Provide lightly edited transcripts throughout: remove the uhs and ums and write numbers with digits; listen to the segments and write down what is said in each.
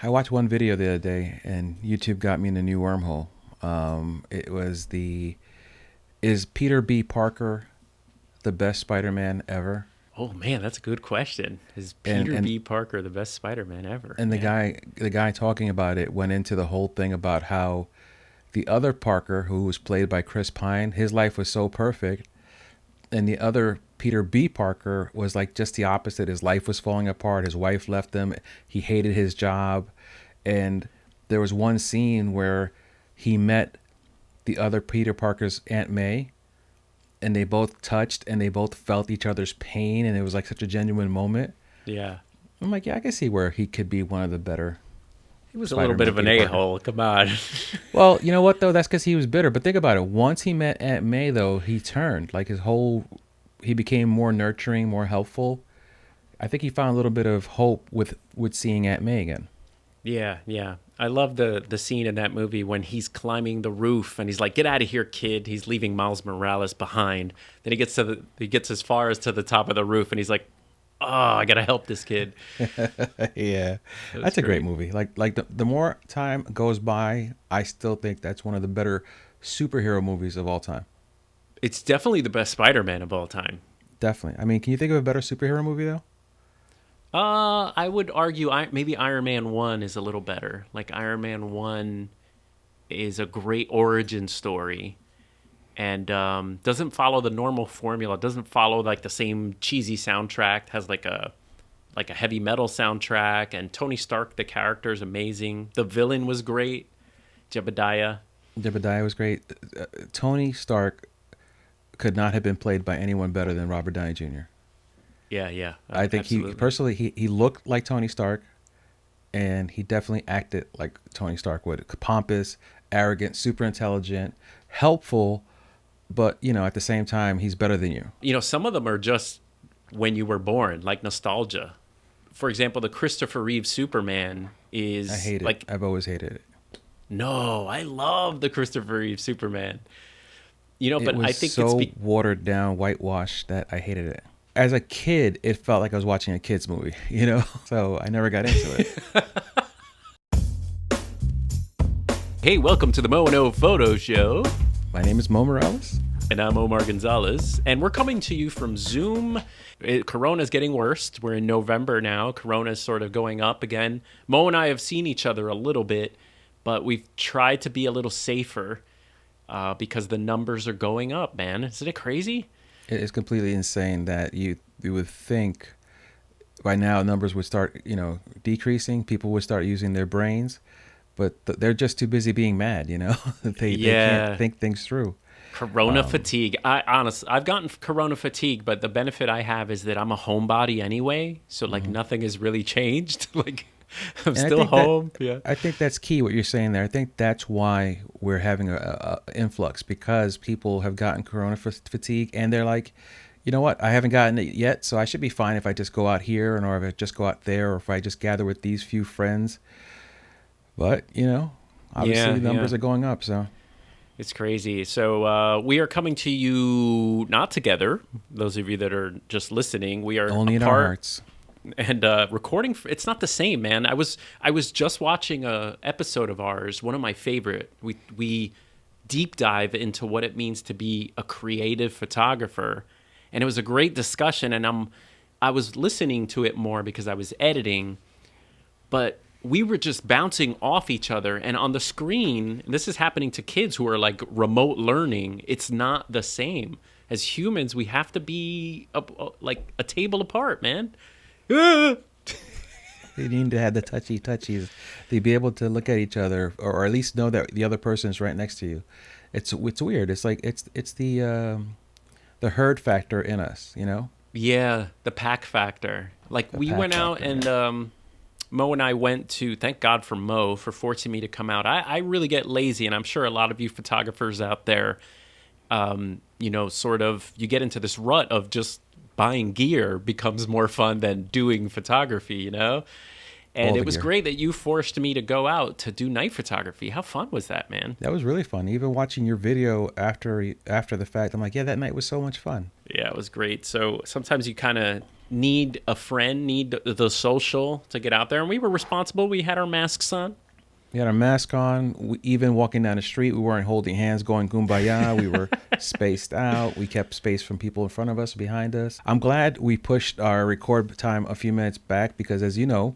I watched one video the other day, and YouTube got me in a new wormhole. It was the Is Peter B. Parker the best Spider-Man ever? Oh man, that's a good question. Is And Peter and B. Parker the best Spider-Man ever? and the Yeah. guy talking about it went into the whole thing about how the other Parker, who was played by Chris Pine, his life was so perfect, and the other Peter B. Parker was like just the opposite. His life was falling apart. His wife left him. He hated his job, and there was one scene where he met the other Peter Parker's Aunt May, and they both touched and they both felt each other's pain, and it was like such a genuine moment. Yeah. I'm like, yeah, I can see where he could be one of the better He was a little bit Spider-Man, of an Peter Parker. a-hole. Come on. Well, you know what though? That's because he was bitter. But think about it. Once he met Aunt May, though, he turned. Like he became more nurturing, more helpful. I think he found a little bit of hope with seeing Aunt May again. Yeah, yeah. I love the scene in that movie when he's climbing the roof and he's like, "Get out of here, kid." He's leaving Miles Morales behind. Then he gets as far as to the top of the roof and he's like, "Oh, I got to help this kid." Yeah, That was that's a great great. movie. Like the more time goes by, I still think that's one of the better superhero movies of all time. It's definitely the best Spider-Man of all time. Definitely. I mean, can you think of a better superhero movie though? I would argue maybe Iron Man 1 is a little better. Like Iron Man 1 is a great origin story and doesn't follow the normal formula. Doesn't follow like the same cheesy soundtrack. Has like a heavy metal soundtrack, and Tony Stark the character is amazing. The villain was great, Jebediah. Jebediah was great. Tony Stark could not have been played by anyone better than Robert Downey Jr. Yeah, yeah, I think he absolutely. personally he looked like Tony Stark, and he definitely acted like Tony Stark would. Pompous, arrogant, super intelligent, helpful, but at the same time he's better than you. Some of them are just when you were born, like nostalgia. For example, the Christopher Reeve Superman I is hate it. like, I've always hated it. no, I love the Christopher Reeve Superman. It But I was think it's so watered down, whitewashed that I hated it. As a kid, it felt like I was watching a kids movie, So I never got into it. hey, welcome to the Moe and O Photo Show. My name is Mo Morales. And I'm Omar Gonzalez. And we're coming to you from Zoom. Corona's getting worse. We're in November now. Corona's sort of going up again. Mo and I have seen each other a little bit, but we've tried to be a little safer because the numbers are going up, man. Isn't it crazy? It is completely insane that you would think by now numbers would start decreasing. People would start using their brains, but they're just too busy being mad. They can't Yeah. think things through. Corona fatigue. I've gotten corona fatigue, but the benefit I have is that I'm a homebody anyway, so like Hmm. nothing has really changed. Like I'm And still home. Yeah. I think that's key what you're saying there. I think that's why we're having a influx, because people have gotten corona fatigue, and they're like, you know what? I haven't gotten it yet, so I should be fine if I just go out here, or if I just go out there, or if I just gather with these few friends. But Yeah, obviously yeah. numbers are going up. So It's crazy. So we are coming to you not together. Those of you that are just listening, we are only in our apart hearts. and recording. It's not the same, man. I was just watching a episode of ours, one of my favorite. We deep dive into what it means to be a creative photographer, and it was a great discussion. And I was listening to it more because I was editing, but we were just bouncing off each other, and on the screen, and this is happening to kids who are like remote learning, it's not the same. As humans, we have to be like a table apart, man. Ah! They need to have the touchies. They be able to look at each other, or at least know that the other person is right next to you. It's weird. It's like it's the herd factor in us. Yeah, the pack factor. Like The we pack went out factor. and Yeah. Mo and I went to, thank God for Mo for forcing me to come out. I really get lazy, and I'm sure a lot of you photographers out there, sort of, you get into this rut of just buying gear becomes more fun than doing photography, And all it the was gear. great that you forced me to go out to do night photography. How fun was that, man? That was really fun. Even watching your video after the fact, I'm like, yeah, that night was so much fun. Yeah, it was great. So sometimes you kind of need a friend, need the social to get out there. And we were responsible. We had our masks on. We had our mask on. Even walking down the street, we weren't holding hands going kumbaya. We were spaced out. We kept space from people in front of us, behind us. I'm glad we pushed our record time a few minutes back because, as you know,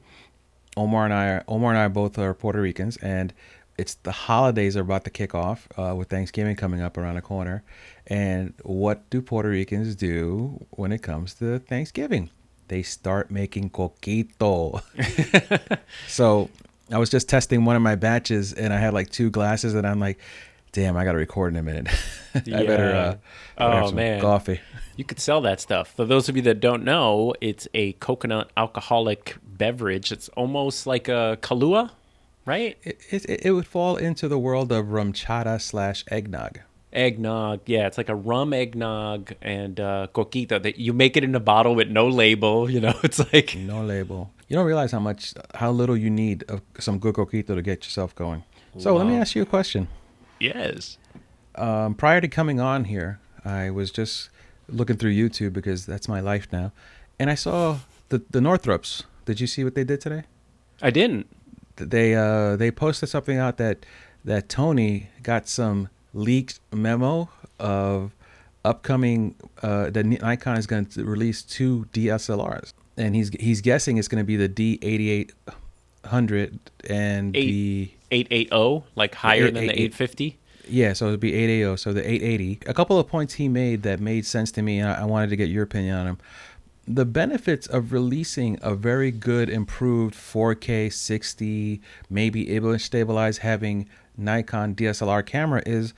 Omar and I both are Puerto Ricans, and it's the holidays are about to kick off with Thanksgiving coming up around the corner. And what do Puerto Ricans do when it comes to Thanksgiving? They start making coquito. So I was just testing one of my batches, and I had like 2 glasses, and I'm like, damn, I got to record in a minute. I better have some coffee. You could sell that stuff. For those of you that don't know, it's a coconut alcoholic beverage. It's almost like a Kahlua, right? It would fall into the world of rum chata / eggnog. Eggnog, yeah, it's like a rum eggnog and coquito. That you make it in a bottle with no label. You know, it's like no label. You don't realize how little you need of some good coquito to get yourself going. So let me ask you a question. Yes. Prior to coming on here, I was just looking through YouTube because that's my life now, and I saw the Northrups. Did you see what they did today? I didn't. They posted something out that Tony got some leaked memo of upcoming that Nikon is going to release 2 DSLRs, and he's guessing it's going to be the D8800 and the 880, like higher than the 850. Yeah, so it'd be 880, so the 880. A couple of points he made that made sense to me, and I wanted to get your opinion on them. The benefits of releasing a very good, improved 4K 60, maybe able to stabilize, having Nikon DSLR camera is,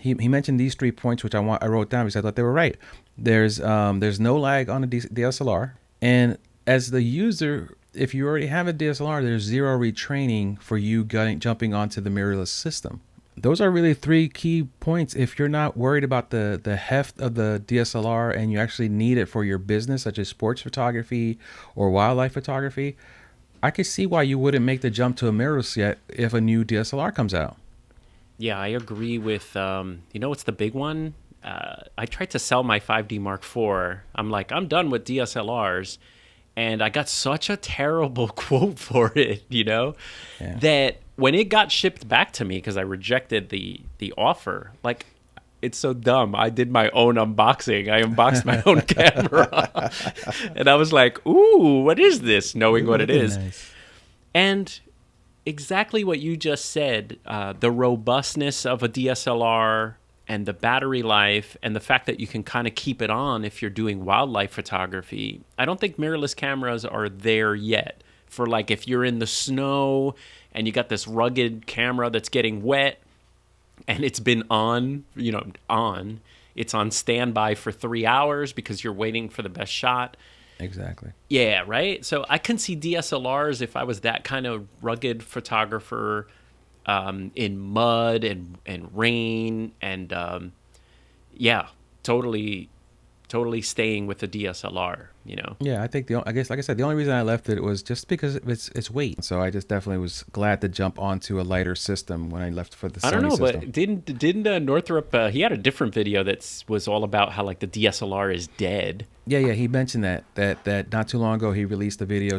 he mentioned these 3 points, which I wrote down because I thought they were right. There's no lag on a DSLR, and as the user, if you already have a DSLR, there's zero retraining for you jumping onto the mirrorless system. Those are really 3 key points. If you're not worried about the heft of the DSLR and you actually need it for your business, such as sports photography or wildlife photography, I could see why you wouldn't make the jump to a mirrorless yet if a new DSLR comes out. Yeah, I agree with, what's the big one? I tried to sell my 5D Mark IV. I'm like, I'm done with DSLRs. And I got such a terrible quote for it, that when it got shipped back to me, because I rejected the offer, like, it's so dumb. I did my own unboxing. I unboxed my own camera. And I was like, ooh, what is this? Knowing what it is. Nice. And exactly what you just said, the robustness of a DSLR and the battery life and the fact that you can kind of keep it on if you're doing wildlife photography. I don't think mirrorless cameras are there yet for, like, if you're in the snow and you got this rugged camera that's getting wet and it's been it's on standby for 3 hours because you're waiting for the best shot. Exactly. Yeah, right? So I can see DSLRs if I was that kind of rugged photographer in mud and rain and totally staying with the DSLR, Yeah, I think I guess like I said, the only reason I left it was just because it's weight. So I just definitely was glad to jump onto a lighter system when I left for the Sony system. I don't know, but didn't Northrup he had a different video that was all about how, like, the DSLR is dead. Yeah, he mentioned that not too long ago he released a video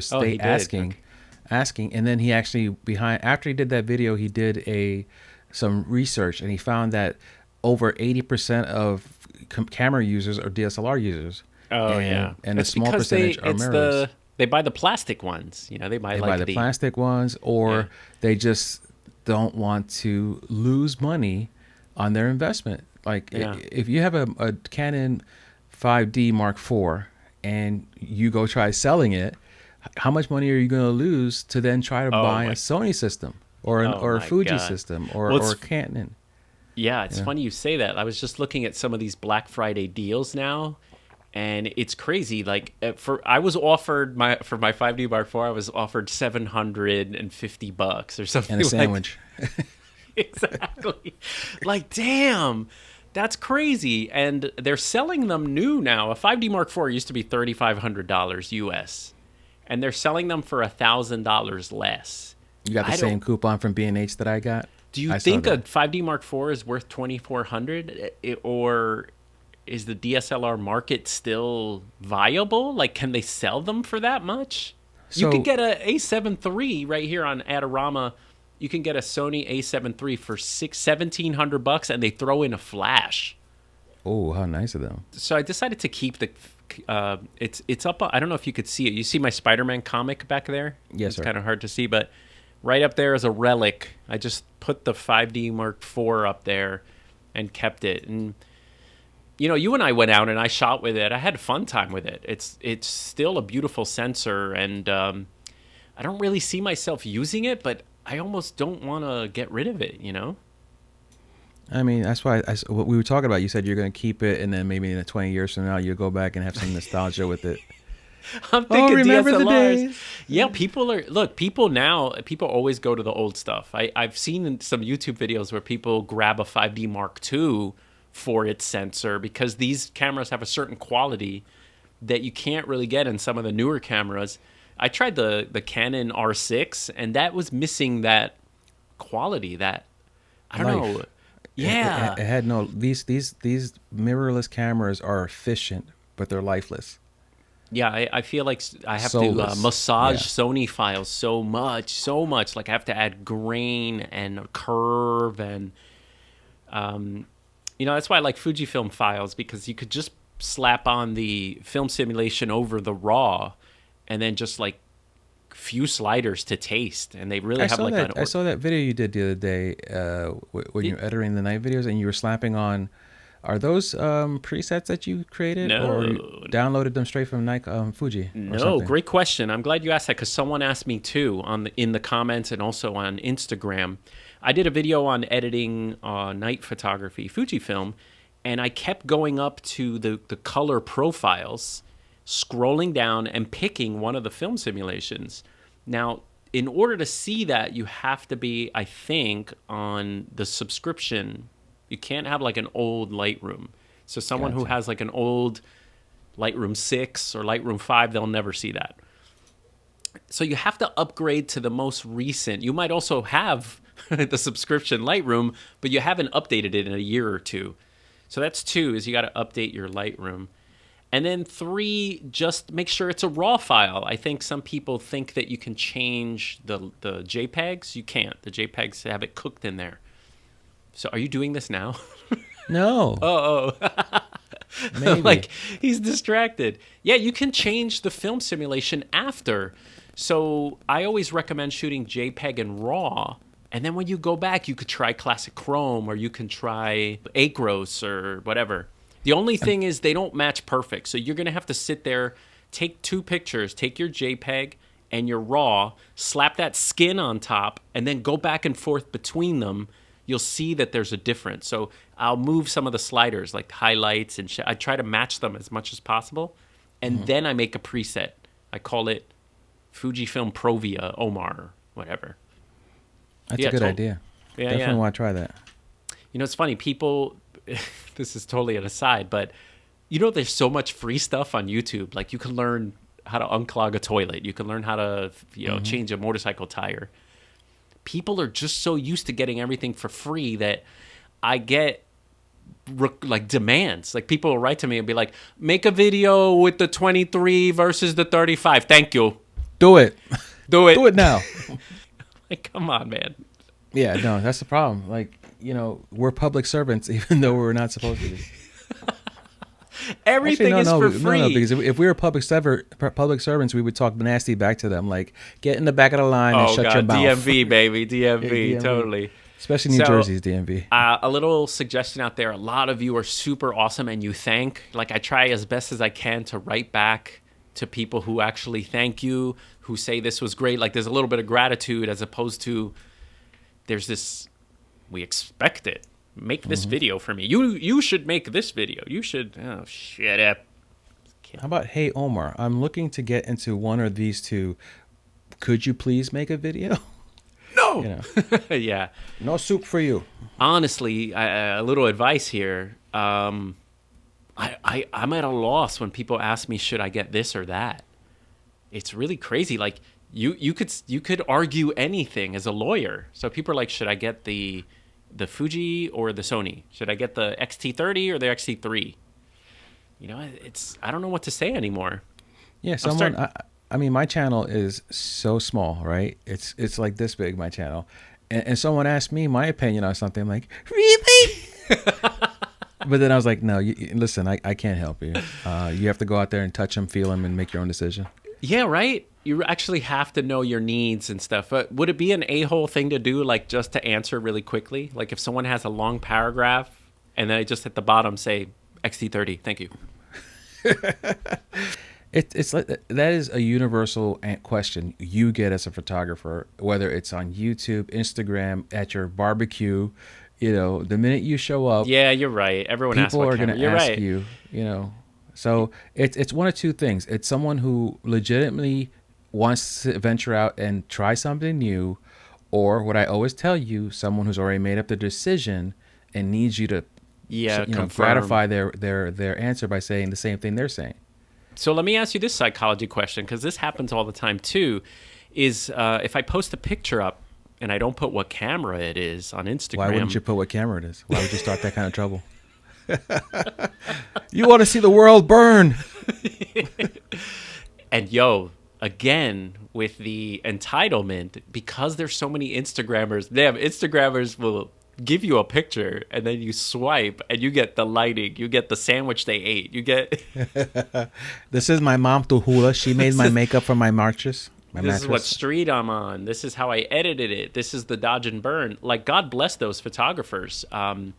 asking, and then he actually after he did that video, he did some research, and he found that over 80% of camera users are DSLR users. Oh, yeah. And a small percentage are mirrorless. They buy the plastic ones. They buy the plastic ones, or they just don't want to lose money on their investment. Like, if you have a Canon 5D Mark IV and you go try selling it, how much money are you going to lose to then try to buy a Sony system or a Fuji system or Canon? Yeah, it's funny you say that. I was just looking at some of these Black Friday deals now, and it's crazy. Like, I was offered for my 5D Mark IV, I was offered $750 or something, and a sandwich. Exactly. Like, damn, that's crazy. And they're selling them new now. A 5D Mark IV used to be $3,500 US. and they're selling them for $1,000 less. You got the same coupon from B&H that I got? Do you think a 5D Mark IV is worth $2,400, or is the DSLR market still viable? Like, can they sell them for that much? You could get a A7 III right here on Adorama. You can get a Sony A7 III for $1,700, and they throw in a flash. Oh, how nice of them! So I decided to keep the. It's up. I don't know if you could see it. You see my Spiderman comic back there? Yes, it's kind of hard to see, but right up there is a relic. I just put the 5D Mark IV up there and kept it. And you know, you and I went out and I shot with it. I had a fun time with it. It's still a beautiful sensor, and I don't really see myself using it, but I almost don't want to get rid of it, you know? I mean, that's why what we were talking about. You said you're going to keep it, and then maybe in 20 years from now, you'll go back and have some nostalgia with it. I'm thinking remember DSLRs. the days? Yeah, people always go to the old stuff. I've seen some YouTube videos where people grab a 5D Mark II for its sensor because these cameras have a certain quality that you can't really get in some of the newer cameras. I tried the Canon R6, and that was missing that quality. That I don't know. Yeah, it had no. These mirrorless cameras are efficient, but they're lifeless. Yeah, I feel like I have Soulless. to massage Sony files so much. Like I have to add grain and curve, and you know, that's why I like Fujifilm files, because you could just slap on the film simulation over the RAW, and then just like few sliders to taste, and they really have like I saw that video you did the other day when you were editing the night videos, and you were slapping on. Are those presets that you created, or you downloaded them straight from Nikon, Fuji? No, great question. I'm glad you asked that, because someone asked me too in the comments and also on Instagram. I did a video on editing night photography, Fujifilm, and I kept going up to the color profiles, scrolling down and picking one of the film simulations. Now, in order to see that, you have to be, I think, on the subscription. You can't have like an old Lightroom. So someone who has like an old Lightroom 6 or Lightroom 5, they'll never see that. So you have to upgrade to the most recent. You might also have the subscription Lightroom, but you haven't updated it in a year or two. So that's 2, is you got to update your Lightroom. And then 3, just make sure it's a RAW file. I think some people think that you can change the JPEGs. You can't. The JPEGs have it cooked in there. So are you doing this now? No. Oh. Maybe. Like, he's distracted. Yeah, you can change the film simulation after. So I always recommend shooting JPEG and RAW. And then when you go back, you could try Classic Chrome, or you can try Acros or whatever. The only thing is they don't match perfect. So you're going to have to sit there, take 2 pictures, take your JPEG and your RAW, slap that skin on top, and then go back and forth between them. You'll see that there's a difference. So I'll move some of the sliders, like highlights, and I try to match them as much as possible. And then I make a preset. I call it Fujifilm Provia Omar, whatever. That's a good idea. Yeah, Definitely want to try that. You know, it's funny. People, this is totally an aside, but you know, there's so much free stuff on YouTube. Like, you can learn how to unclog a toilet. You can learn how to, change a motorcycle tire. People are just so used to getting everything for free that I get like demands. Like, people will write to me and be like, make a video with the 23 versus the 35. Thank you. Do it. Do it. Do it now. Like, come on, man. Yeah, no, that's the problem. Like, we're public servants, even though we're not supposed to be. Everything is for free. No, because if we were public servants, we would talk nasty back to them, like, get in the back of the line and shut your mouth. DMV, baby. DMV, totally. Especially New Jersey's DMV. A little suggestion out there. A lot of you are super awesome, and you thank. Like, I try as best as I can to write back to people who actually thank you, who say this was great. Like, there's a little bit of gratitude, as opposed to there's this, we expect it. Make this video for me. You should make this video. You should. Oh, shut up. How about, hey, Omar, I'm looking to get into one of these 2. Could you please make a video? No. Yeah. No soup for you. Honestly, a little advice here. I'm at a loss when people ask me, should I get this or that? it's really crazy. Like you could argue anything as a lawyer. So people are like, should I get the Fuji or the Sony? Should I get the XT30 or the XT3? You know, I don't know what to say anymore. Yeah, I mean, my channel is so small, right? It's like this big, my channel. And someone asked me my opinion on something, I'm like, really? But then I was like, no, listen, I can't help you. You have to go out there and touch them, feel them, and make your own decision. Yeah, right. You actually have to know your needs and stuff. But would it be an a-hole thing to do, like just to answer really quickly? Like if someone has a long paragraph and then I just at the bottom say XT30, thank you. It's like that is a universal question you get as a photographer, whether it's on YouTube, Instagram, at your barbecue. You know, the minute you show up, Yeah, you're right. Everyone asks people what are going camera. to You're ask right. you. You know, so it's one of two things. It's someone who legitimately wants to venture out and try something new, or what I always tell you, someone who's already made up the decision and needs you to, Yeah, you know, confirm. gratify their answer by saying the same thing they're saying. So let me ask you this psychology question, because this happens all the time too. Is if I post a picture up and I don't put what camera it is on Instagram. Why wouldn't you put what camera it is? Why would you start that kind of trouble? You want to see the world burn. And again, with the entitlement, because there's so many Instagrammers, Instagrammers will give you a picture and then you swipe and you get the lighting, you get the sandwich they ate, you get This is my mom Tuhula. She made my makeup for my marches. this is what street I'm on, this is how I edited it, this is the dodge and burn. Like, God bless those photographers. And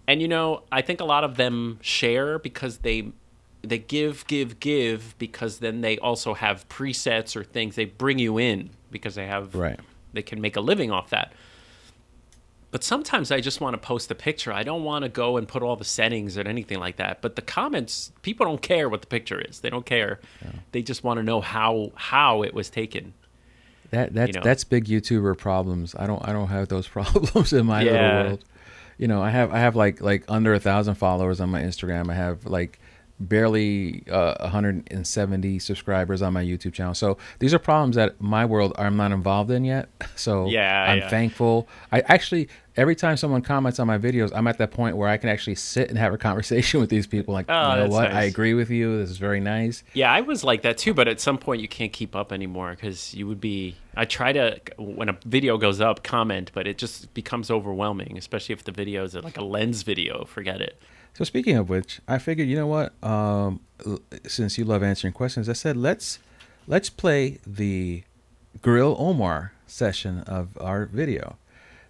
you know, I think a lot of them share because they give because then they also have presets or things they bring you in because they can make a living off that. But sometimes I just want to post a picture. I don't want to go and put all the settings or anything like that. But the comments, people don't care what the picture is. They don't care. Yeah. They just want to know how it was taken. That's big YouTuber problems. I don't have those problems in my little world. You know, I have like under 1,000 followers on my Instagram. I have like barely 170 subscribers on my YouTube channel. So these are problems that my world I'm not involved in yet. So I'm thankful. I actually, every time someone comments on my videos, I'm at that point where I can actually sit and have a conversation with these people. Like, you know what? Nice. I agree with you. This is very nice. Yeah, I was like that too. But at some point you can't keep up anymore because you would be, I try to, when a video goes up, comment, but it just becomes overwhelming, especially if the video is like a lens video. Forget it. So speaking of which, I figured, you know what? Since you love answering questions, I said let's play the Grill Omar session of our video.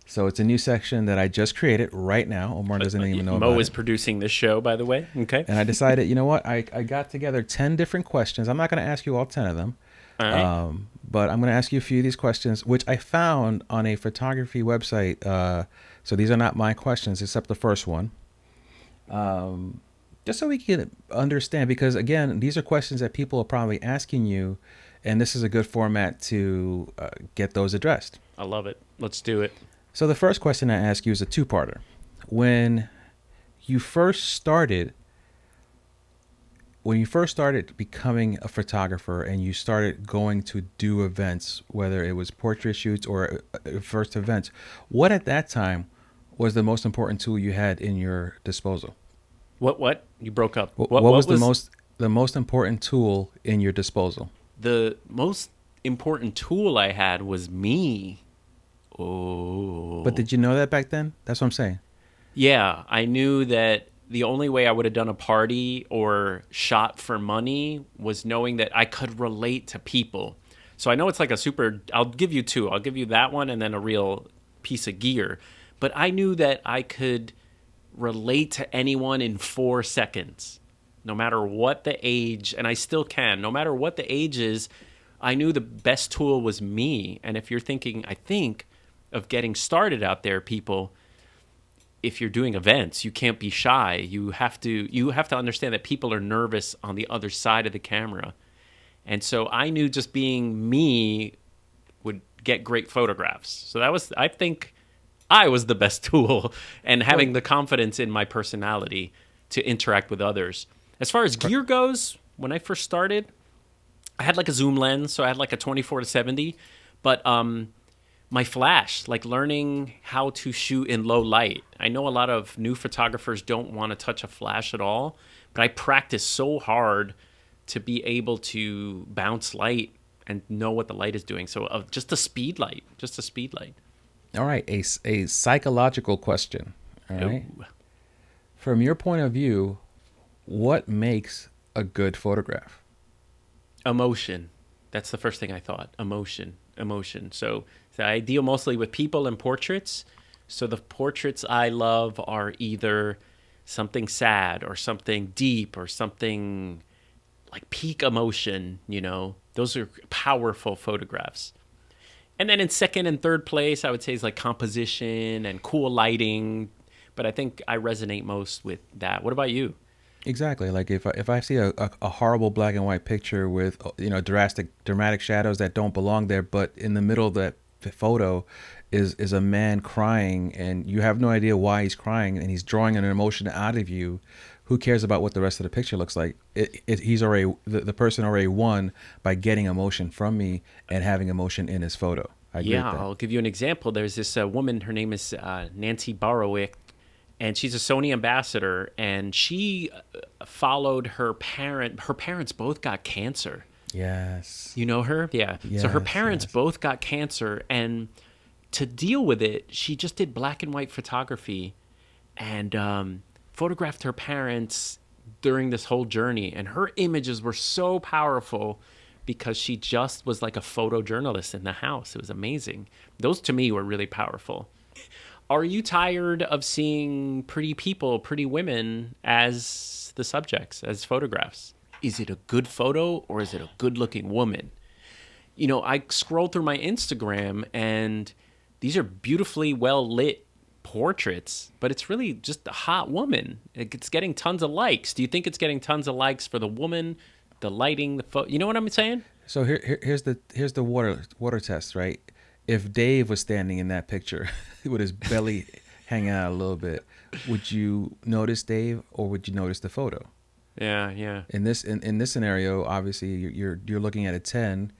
So it's a new section that I just created right now. Omar doesn't even know about it. Mo is producing this show, by the way. Okay. And I decided, you know what? I got together 10 different questions. I'm not going to ask you all 10 of them. All right. But I'm going to ask you a few of these questions, which I found on a photography website. So these are not my questions, except the first one. Just so we can understand, because again, these are questions that people are probably asking you, and this is a good format to get those addressed. I love it. Let's do it. So the first question I ask you is a two-parter. When you first started becoming a photographer and you started going to do events, whether it was portrait shoots or first events, what at that time was the most important tool you had in your disposal? What? You broke up. What was the most important tool in your disposal? The most important tool I had was me. Oh. But did you know that back then? That's what I'm saying. Yeah, I knew that the only way I would have done a party or shot for money was knowing that I could relate to people. So I know it's like I'll give you two. I'll give you that one and then a real piece of gear. But I knew that I could relate to anyone in 4 seconds, no matter what the age, and I still can. No matter what the age is, I knew the best tool was me. And if you're thinking, I think, of getting started out there, people, if you're doing events, you can't be shy. You have to understand that people are nervous on the other side of the camera. And so I knew just being me would get great photographs. So I think I was the best tool, and having the confidence in my personality to interact with others. As far as gear goes, when I first started, I had like a zoom lens, so I had like a 24 to 70, but my flash, like learning how to shoot in low light. I know a lot of new photographers don't want to touch a flash at all, but I practiced so hard to be able to bounce light and know what the light is doing. So just a speed light, just a speed light. All right, a psychological question. All right. Ooh. From your point of view, what makes a good photograph? Emotion. That's the first thing I thought. Emotion. So I deal mostly with people and portraits. So the portraits I love are either something sad or something deep or something like peak emotion, you know. Those are powerful photographs. And then in second and third place, I would say is like composition and cool lighting. But I think I resonate most with that. What about you? Exactly. Like if I see a horrible black and white picture with dramatic shadows that don't belong there, but in the middle of that photo is a man crying, and you have no idea why he's crying, and he's drawing an emotion out of you. Who cares about what the rest of the picture looks like? He's already the person already won by getting emotion from me and having emotion in his photo. I agree with that. I'll give you an example. There's this woman. Her name is Nancy Borowick, and she's a Sony ambassador. And she followed her parent. Her parents both got cancer. Yes. You know her? Yeah. So her parents both got cancer, and to deal with it, she just did black and white photography, and photographed her parents during this whole journey. And her images were so powerful because she just was like a photojournalist in the house. It was amazing. Those to me were really powerful. Are you tired of seeing pretty people, pretty women as the subjects, as photographs? Is it a good photo or is it a good looking woman? You know, I scroll through my Instagram and these are beautifully well lit portraits, but it's really just a hot woman. It's getting tons of likes. Do you think it's getting tons of likes for the woman, the lighting, the photo? You know what I'm saying? So here's the water test, right? If Dave was standing in that picture with his belly hanging out a little bit, would you notice Dave or would you notice the photo? Yeah. In this scenario, obviously you're looking at a 10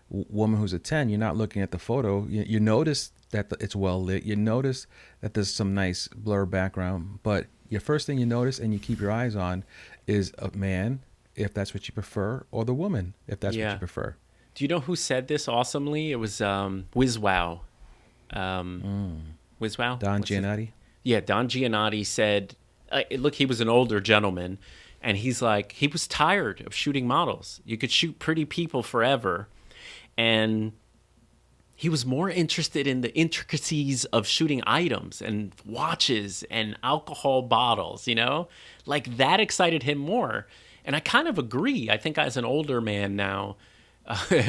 woman who's a 10. You're not looking at the photo. You notice that it's well lit. You notice that there's some nice blur background, but your first thing you notice and you keep your eyes on is a man, if that's what you prefer, or the woman, if that's what you prefer. Do you know who said this awesomely? It was WizWow. WizWow? Don Giannotti. Yeah, Don Giannotti said, look, he was an older gentleman, and he's like, he was tired of shooting models. You could shoot pretty people forever, and he was more interested in the intricacies of shooting items and watches and alcohol bottles, you know? Like, that excited him more. And I kind of agree. I think as an older man now,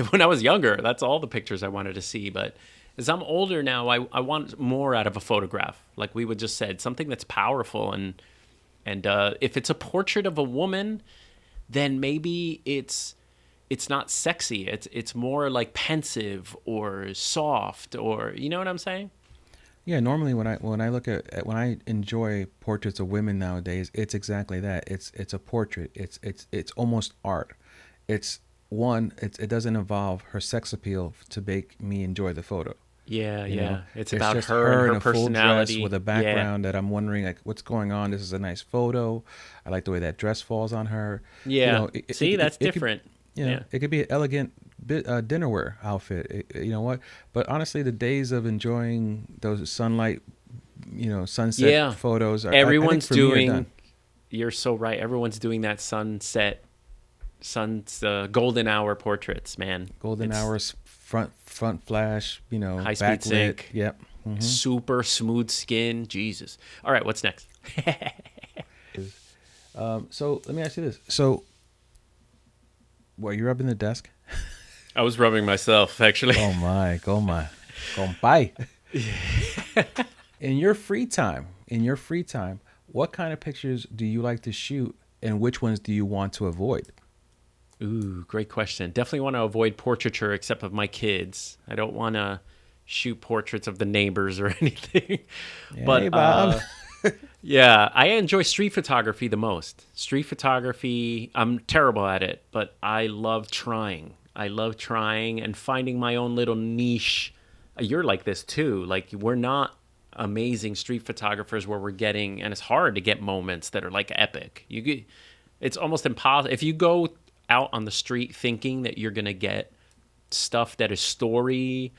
when I was younger, that's all the pictures I wanted to see. But as I'm older now, I want more out of a photograph. Like we would just said, something that's powerful. And if it's a portrait of a woman, then maybe it's not sexy. It's more like pensive or soft, or you know what I'm saying? Yeah, normally when I enjoy portraits of women nowadays, it's exactly that. It's a portrait. It's almost art. It doesn't involve her sex appeal to make me enjoy the photo. Yeah, You know? It's It's about just her and in her a full personality dress with a background that I'm wondering like what's going on. This is a nice photo. I like the way that dress falls on her. Yeah. You know, See, that's it different. it could be an elegant dinnerware outfit. You know what? But honestly, the days of enjoying those sunlight, sunset photos are Everyone's I think for me are doing. done. You're so right. Everyone's doing that golden hour portraits, man. Golden It's hours, front flash, high speed backlit. sync. Yep. Super smooth skin. Jesus. All right, what's next? So let me ask you this. So, you're rubbing the desk? I was rubbing myself, actually. Oh my, compay. In your free time, what kind of pictures do you like to shoot, and which ones do you want to avoid? Ooh, great question. Definitely want to avoid portraiture except of my kids. I don't want to shoot portraits of the neighbors or anything. Hey, Bob. Yeah, I enjoy street photography the most. Street photography, I'm terrible at it, but I love trying. I love trying and finding my own little niche. You're like this too. Like, we're not amazing street photographers where we're getting, and it's hard to get moments that are like epic. It's almost impossible if you go out on the street thinking that you're gonna get stuff that is story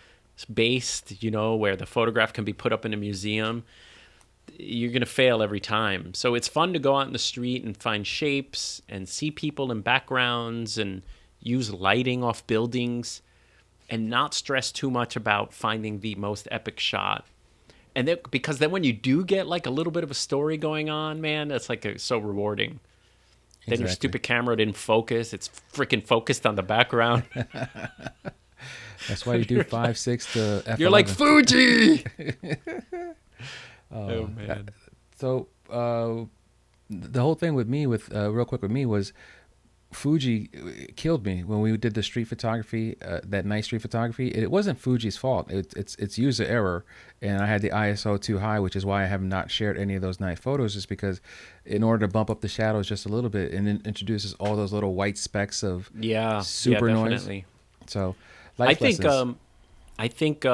based, where the photograph can be put up in a museum. You're gonna fail every time. So it's fun to go out in the street and find shapes and see people in backgrounds and use lighting off buildings and not stress too much about finding the most epic shot. And then, because then when you do get like a little bit of a story going on, man, that's like so rewarding. Then your stupid camera didn't focus. It's freaking focused on the background. That's why you do 5.6 to f11. You're like Fuji. Oh man. So the whole thing with me, real quick with me, was Fuji killed me when we did the street photography, that night street photography. It wasn't Fuji's fault. It's user error, and I had the ISO too high, which is why I have not shared any of those night photos. Just because, in order to bump up the shadows just a little bit, and it introduces all those little white specks of super noise. Definitely. So, I think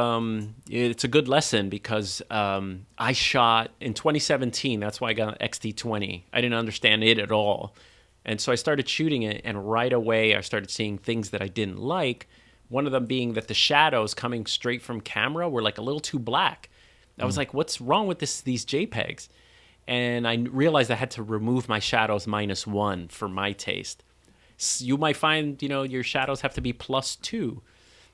it's a good lesson because I shot in 2017. That's why I got an XT20. I didn't understand it at all. And so I started shooting it, and right away I started seeing things that I didn't like. One of them being that the shadows coming straight from camera were like a little too black. I was like, what's wrong with these JPEGs? And I realized I had to remove my shadows -1 for my taste. You might find, your shadows have to be +2.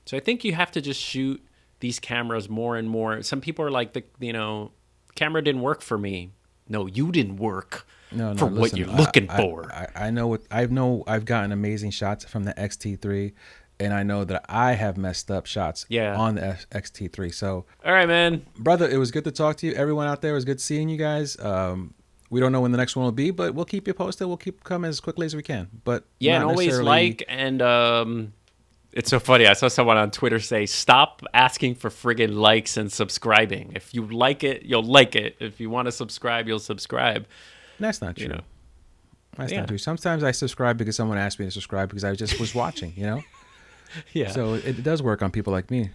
So I think you have to just shoot these cameras more and more. Some people are like, camera didn't work for me. No, you didn't work. No, for listen, what you're looking for. I know I've gotten amazing shots from the XT3, and I know that I have messed up shots on the XT3. So, all right, man, brother, it was good to talk to you. Everyone out there, it was good seeing you guys. We don't know when the next one will be, but we'll keep you posted. We'll keep coming as quickly as we can. But and always like and. It's so funny. I saw someone on Twitter say, stop asking for friggin' likes and subscribing. If you like it, you'll like it. If you want to subscribe, you'll subscribe. That's not true. That's not true. Sometimes I subscribe because someone asked me to subscribe because I just was watching, Yeah. So it does work on people like me.